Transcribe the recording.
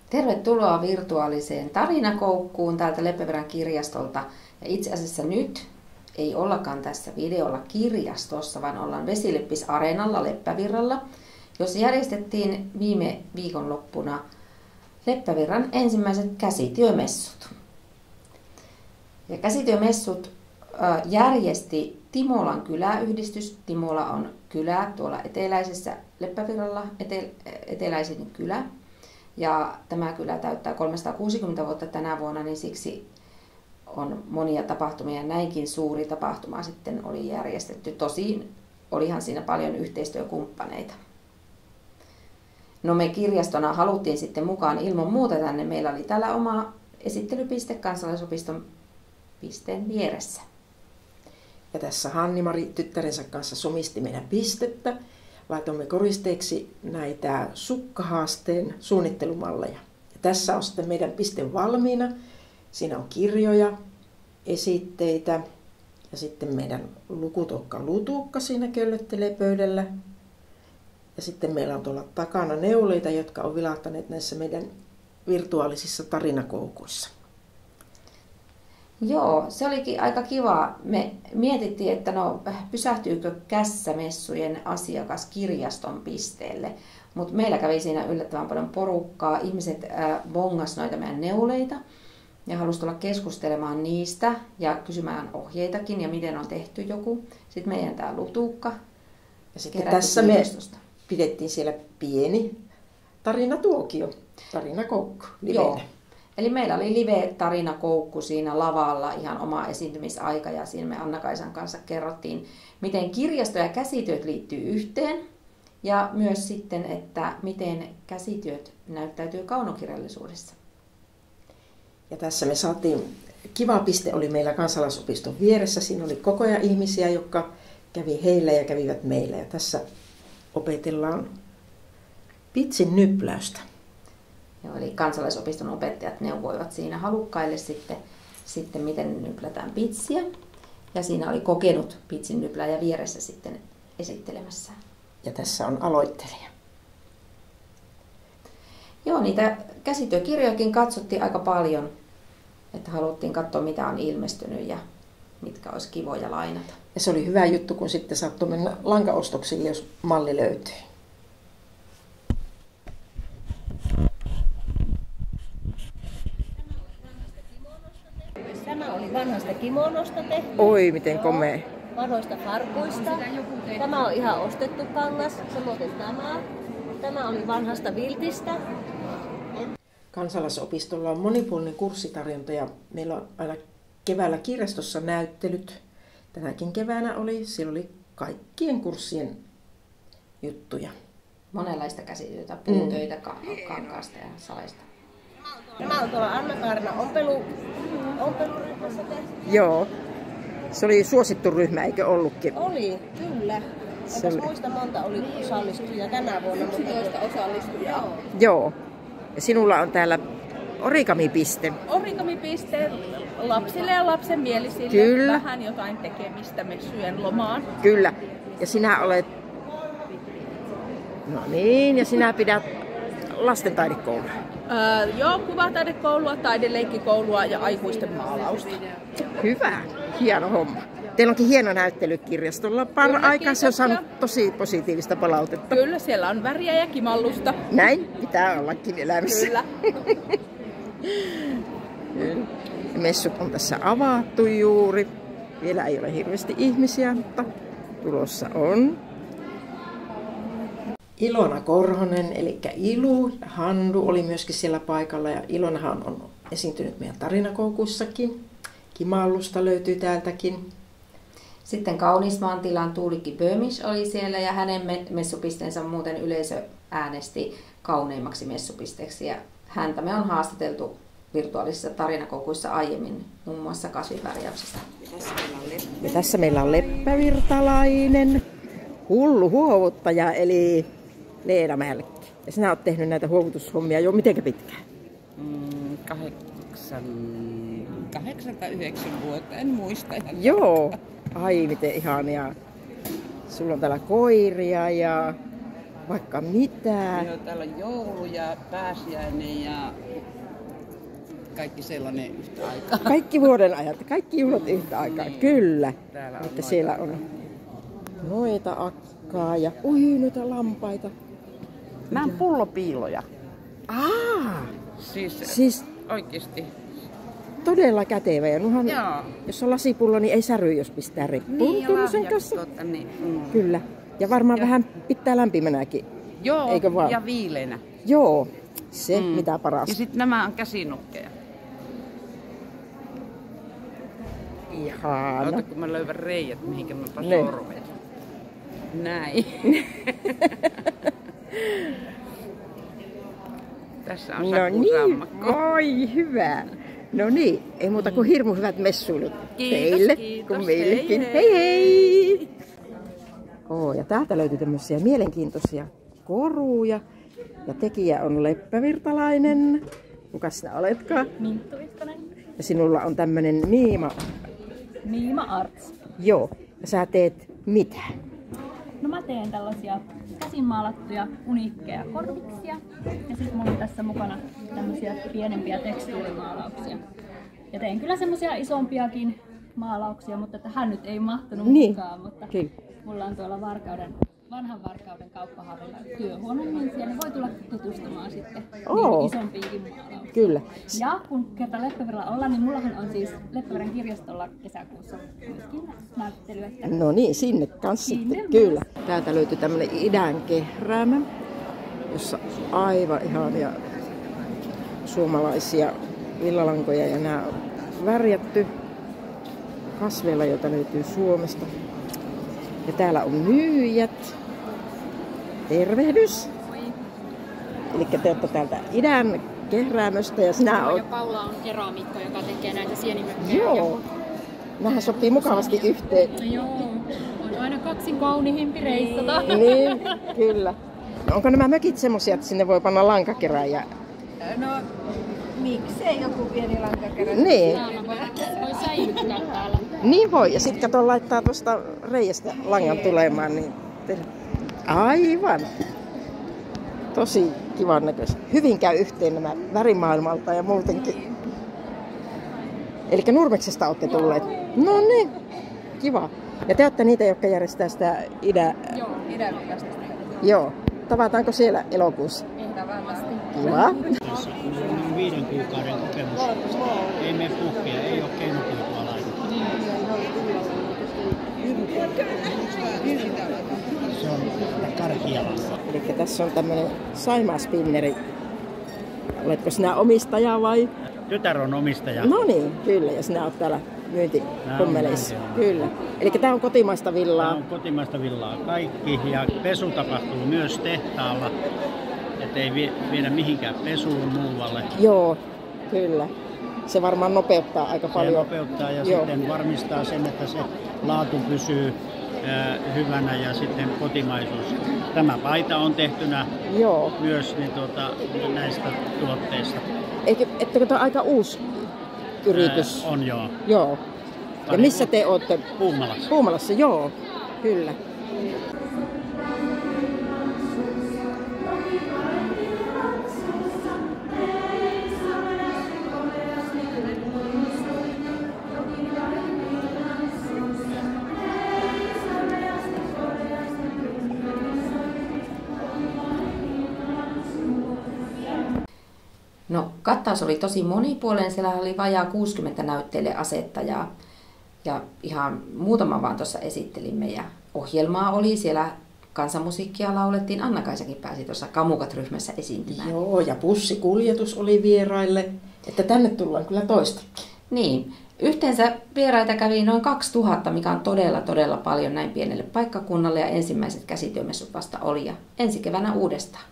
Tervetuloa virtuaaliseen tarinakoukkuun täältä Leppävirran kirjastolta. Ja itse asiassa nyt ei ollakaan tässä videolla kirjastossa, vaan ollaan Vesileppis-areenalla Leppävirralla, jossa järjestettiin viime viikonloppuna Leppävirran ensimmäiset käsityömessut. Ja käsityömessut järjesti Timolan kyläyhdistys. Timola on kylä tuolla eteläisessä Leppävirralla, eteläisin kylä. Ja tämä kylä täyttää 360 vuotta tänä vuonna, niin siksi on monia tapahtumia. Näinkin suuri tapahtuma sitten oli järjestetty. Tosin olihan siinä paljon yhteistyökumppaneita. No me kirjastona haluttiin sitten mukaan ilman muuta tänne. Meillä oli täällä oma esittelypiste Kansalaisopiston pisteen vieressä. Ja tässä Hanni-Mari tyttärensä kanssa somisti meidän pistettä. Laitoimme koristeeksi näitä sukkahaasteen suunnittelumalleja. Ja tässä on sitten meidän piste valmiina. Siinä on kirjoja, esitteitä ja sitten meidän lukutokka lutukka siinä köllöttelee pöydällä. Ja sitten meillä on tuolla takana neuleita, jotka on vilahtaneet näissä meidän virtuaalisissa tarinakoukuissa. Joo, se olikin aika kiva. Me mietittiin, että pysähtyykö kässämessujen asiakas kirjaston pisteelle. Mutta meillä kävi siinä yllättävän paljon porukkaa. Ihmiset bongas noita meidän neuleita ja halusi tulla keskustelemaan niistä ja kysymään ohjeitakin ja miten on tehty joku. Sitten meidän tämä lutukka. Ja sitten tässä me pidettiin siellä pieni tarinatuokio, tarinakoukku liveenä. Eli meillä oli live-tarinakoukku siinä lavalla, ihan oma esiintymisaika, ja siinä me Anna-Kaisan kanssa kerrottiin, miten kirjasto ja käsityöt liittyy yhteen, ja myös sitten, että miten käsityöt näyttäytyy kaunokirjallisuudessa. Ja tässä me saatiin, kiva piste oli meillä Kansalaisopiston vieressä, siinä oli koko ajan ihmisiä, jotka kävi heillä ja kävivät meillä, ja tässä opetellaan pitsin nypläystä. Joo, eli Kansalaisopiston opettajat neuvoivat siinä halukkaille sitten miten nyplätään pitsiä. Ja siinä oli kokenut pitsin nyplääjä vieressä sitten esittelemässä. Ja tässä on aloittelija. Joo, niitä käsityökirjojakin katsottiin aika paljon. Että haluttiin katsoa, mitä on ilmestynyt ja mitkä olisi kivoja lainata. Ja se oli hyvä juttu, kun sitten saattoi mennä lankaostoksille, jos malli löytyi. Tämä oli vanhasta kimonosta tehty. Oi, miten komea. Vanhoista farkuista. Tämä on ihan ostettu kangas, samoin tämä. Tämä oli vanhasta viltistä. Kansalaisopistolla on monipuolinen kurssitarjonta ja meillä on aina keväällä kirjastossa näyttelyt. Tänäkin keväänä siellä oli kaikkien kurssien juttuja. Monenlaista käsityötä, puutöitä, kankaasta ja salaista. Tämä on tuolla Anna-Kaarina ompeluryhmässä tehty. Joo, se oli suosittu ryhmä, eikö ollutkin? Oli, kyllä. Entäs muista monta oli osallistujia tänä vuonna? 11 osallistujaa. Joo, ja sinulla on täällä origamipiste. Origamipiste lapsille ja lapsen mielisille. Kyllä. Vähän jotain tekemistä messujen lomaan. Kyllä, ja sinä olet... No niin, ja sinä pidät lasten taidekoulua. Joo, kuvataidekoulua, taideleikkikoulua ja aikuisten maalausta. Hyvä, hieno homma. Teillä onkin hieno näyttely kirjastolla. Aikaa se on saanut tosi positiivista palautetta. Kyllä, siellä on väriä ja kimallusta. Näin pitää ollakin elämässä. Kyllä. Messut on tässä avattu juuri. Vielä ei ole hirveästi ihmisiä, mutta tulossa on. Ilona Korhonen, eli Ilu ja Handu oli myöskin siellä paikalla. Ja Ilonahan on esiintynyt meidän tarinakoukuissakin. Kimallusta löytyy täältäkin. Sitten Kaunismaan tilan Tuulikki Böhmisch oli siellä ja hänen messupisteensä muuten yleisö äänesti kauneimmaksi messupisteeksi. Ja häntä me on haastateltu virtuaalisissa tarinakoukuissa aiemmin, muun muassa kasvivärjäyksestä. Ja tässä meillä on leppävirtalainen hullu huovuttaja, eli Leena Mälkki. Ja sinä olet tehnyt näitä huovutushommia jo mitenkä pitkään? 8 tai 9 vuotta, en muista. Joo, ai miten ihania. Sulla on täällä koiria ja vaikka mitä. Joo, täällä on joulu ja pääsiäinen ja kaikki sellainen yhtä aikaa. Kaikki vuoden ajat, kaikki juhlat yhtä aikaa, Niin. kyllä. Täällä on Että siellä on noita akkaa ja noita lampaita. Nämä on pullopiiloja. Siis Oikeesti. todella kätevä. Ja nuhan, Joo. jos on lasipullo, niin ei särry, jos pistää reppuun tuommoisen kanssa. Kyllä. Ja varmaan vähän pitää lämpimänäkin. Joo, Eikö vaan? ja viileänä. Joo, se mitä paras. Ja sitten nämä on käsinukkeja. Ihana. Ota, kun mä löydän reijät, mihinkä mä Ne. sormet. Näin. Tässä on sakusammakko. Oi hyvä. No niin, ei muuta kuin hirmu hyvät messuilut Kiitos, teille, kiitos. kun meillekin. Hei, Hei hei. hei! Ja täältä löytyy tämmöisiä mielenkiintoisia koruja. Ja tekijä on leppävirtalainen. Kuka sinä oletkaan? Minttu Vitkonen. Ja sinulla on tämmönen Niima. Niima Arts. Joo. Ja sä teet mitä? No mä teen tällaisia käsinmaalattuja uniikkeja korviksia. Ja sitten mulla on tässä mukana tämmöisiä pienempiä tekstuurimaalauksia. Ja tein kyllä semmosia isompiakin maalauksia, että tähän nyt ei mahtunut Niin, mukaan. Mutta kyllä. mulla on tuolla vanhan Varkauden kauppahallilla työhuone, niin siellä voi tulla tutustumaan sitten niin isompiinkin maalauksiin. Kyllä. Ja kun kerta Leppävirralla ollaan, niin mullahan on siis Leppävirran kirjastolla kesäkuussa myöskin näyttely. Että No niin, sinne kanssa Sinne sitten, kyllä. Täältä löytyy tämmönen idän kehräämä, jossa aivan ihania suomalaisia villalankoja ja nämä on värjätty kasveilla, joita löytyy Suomesta. Ja täällä on myyjät. Tervehdys! Eli te olette täältä idän kehräämöstä ja sinä olet... Ja Paula on keramikko, joka tekee näitä sienimökkejä. Joo! Nämähän sopii mukavasti yhteen. Joo, on aina kaksi kaunihimpi reissata. Niin, kyllä. No onko nämä mökit semmosia, että sinne voi panna lankakeräjä? No, miksei joku pieni lankakerä? Niin, Voi säilyttää täällä. niin voi. Ja sitten kato laittaa tuosta reiästä langan tulemaan. Niin... Aivan. Tosi kivan näköistä. Hyvin käy yhteen nämä värimaailmalta ja muutenkin. Eli Nurmeksesta olette tulleet. No niin, kiva. Ja te olette niitä, jotka järjestää sitä Joo, Idänvirrastosta. Joo. Tavataanko siellä elokuussa? Ehdottomasti. Kiva. Tässä on 5 kuukauden kokemus. Ei mene puhkea, ei ole keinokuitua laitettu. Se on karkialanka. Eli tässä on tämmöinen Saimaa-spinneri. Oletko sinä omistaja vai? Tytär on omistaja. No niin, kyllä. Ja sinä olet täällä myyntihommeleissa. Kyllä. Eli tämä on kotimaista Tämä villaa. on kotimaista villaa kaikki ja pesu tapahtuu myös tehtaalla. Että ei viedä mihinkään pesuun muualle. Joo, kyllä. Se varmaan nopeuttaa aika Se paljon. nopeuttaa ja Joo. sitten varmistaa sen, että se laatu pysyy hyvänä ja sitten kotimaisuus. Tämä paita on tehtynä Joo. myös niin näistä tuotteista. Ettekö tämä aika uusi yritys? On joo. Joo. Ja missä te olette? Puumalassa. Puumalassa, joo. Kyllä. No, kattaus oli tosi monipuolinen. Siellä oli vajaa 60 näyttelijäasettajaa. Ja ihan muutama vaan tuossa esittelimme. Ja ohjelmaa oli siellä, kansanmusiikkia laulettiin. Anna-Kaisakin pääsi tuossa Kamukat-ryhmässä esiintymään. Joo, ja bussikuljetus oli vieraille. Että tänne tullaan kyllä toistakin. Niin, yhteensä vieraita kävi noin 2000, mikä on todella paljon näin pienelle paikkakunnalle. Ja ensimmäiset käsityömessut vasta oli. Ja ensi keväänä uudestaan.